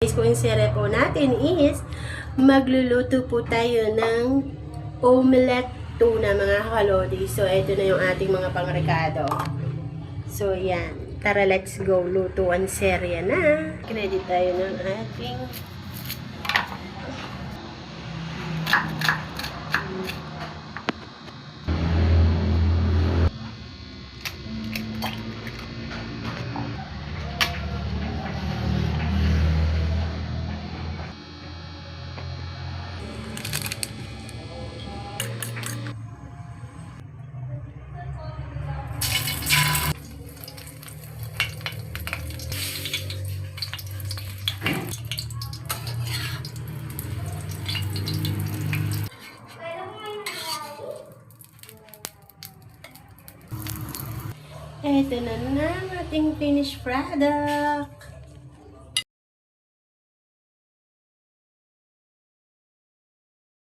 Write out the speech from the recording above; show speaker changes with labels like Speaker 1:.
Speaker 1: Kung sere po natin is magluluto po tayo ng omelette tuna mga kalodi. So, ito na yung ating mga pangrekado. So, yan. Tara, let's go. Lutuan serya na. Credit tayo ng ating ito na ang ating finished product.